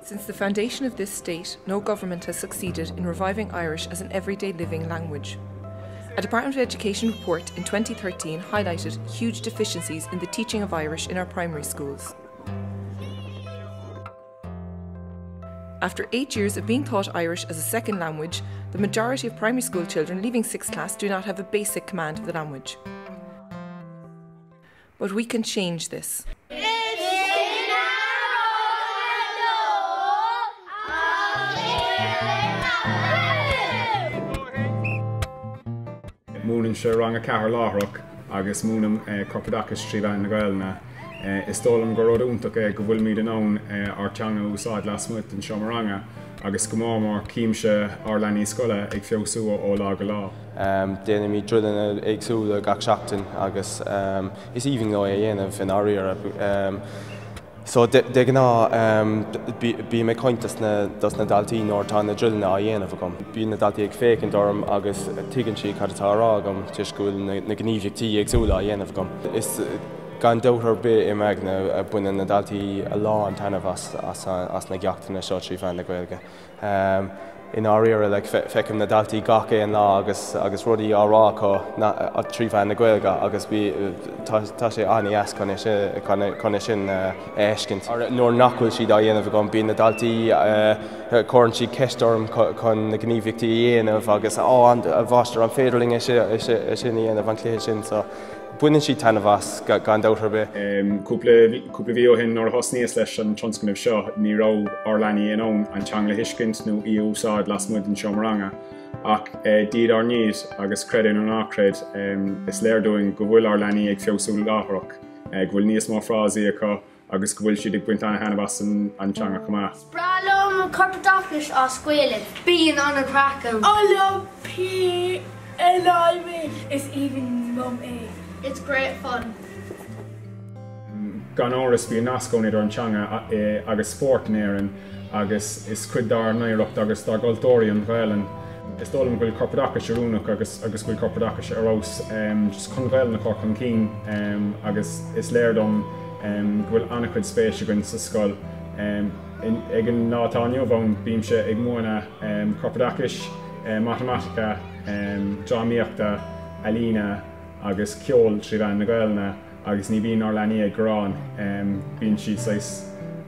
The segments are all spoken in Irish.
Since the foundation of this state, no government has succeeded in reviving Irish as an everyday living language. A Department of Education report in 2013 highlighted huge deficiencies in the teaching of Irish in our primary schools. After 8 years of being taught Irish as a second language, the majority of primary school children leaving 6th class do not have a basic command of the language. But we can change this. Múnan se rang cahar láthraach agus múnam Tumoideachas trí bhean na Gaelna. Is dólam go raibh úntaach go bhfuil míad an ann ar teanga úsáid lasmuid an seomáranga agus go mámar cíimse ar leanaí scoile ag feabhsúa ó lá go lá. Déanam í drillinna agsúla gach seachtain agus is even though dhéanamh in áiríar. So de gná bí mé cointas na daltaí nóir tá na drillna a dhéanamh agam. Bí na daltaí ag fécinn dorm agus tuigeann si cadatá rá agam tuis go bhfuil na gníomhachtaí agsúla a dhéanamh agam. Is gan dóthar bit I meid na buine na daltaí a lá an tainmh as na geachtainna seo trí bhean na Gaeilge. In áiríar le feicim na daltaí Gach an lá agus rudaí árá a trí bhean na Gaeilge agus tá sé anías chuna sin éiscint. Nuair nachhfuil siad a dhéanamh agam bí na daltaí cuireann siad ceistorm chun na gníomhachtaí dhéanamh agus a bhaistar an féidirling sin dhéanamh an cléir sin. Buineann siad tainmh gan dóthar bit. Cúpla bhí ó hin nóair thosníos leis an tionscnamh seo ní rá ar leanaí an ann an teanga thuiscint nó í úsáid lasmuid an seomáranga. Ach díad ar níos agus credan an ácred is léirdúin go bhfuil ar leanaí ag feabhsúla láthraach. Go bhfuil níos má phrásaí acu agus go bhfuil siad ag buint anna hainmhas an teanga chumá. Sprálum Tumoideachas á Scoil, bíon an a crackham. All P and I is even mum A. It's great fun. Gan áras bí nascóid ar an teanga agus sport néireann agus is cuid dar naoireacht agus dar galtóirí an bhhéilean. Is dólam bhfuil Tumoideachas arúnach agus bhfuil Tumoideachas arás just chun bhhéil na corc an cín agus is léirdom bhfuil annachcuid spéise goin sa Scoil. Ag an nátáinniu bhain bíam se ag móna Tumoideachas, matematica, drámaíochta, alína agus ceol trí bhean na Gaeilne agus ní bhíon ar leanaí ag grán bíonn siad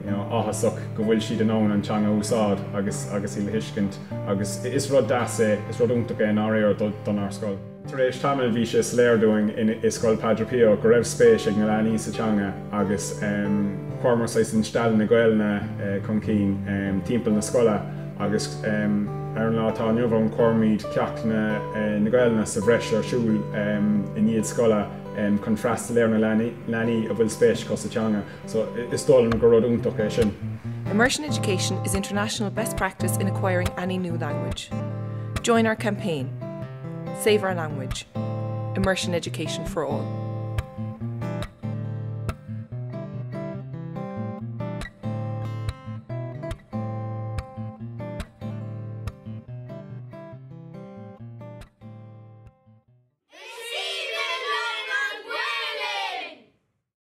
áthasach go bhfuil siad an ann an teanga úsáid agus í le huiscint agus is rud deasa is rud úntacha in áiríar don ar Scoil. Tar éis tamil bhí sé léirdúing in Scoil Padre Pio go raibh spéis ag na leanaí sa teanga agus chuirmar an steall na Gaeilne chun cín timpeall na scoile agus ar an látáinniu bhain cuirmíd ceach na Gaeilne sa bhreis ar siúl in iad scoile chun freasta léir na leanaí a bhfuil spéis cos sa teanga. So is dólam go raibh úntaach sin. Immersion Education is international best practice in acquiring any new language. Join our campaign. Save our language. Immersion Education for all.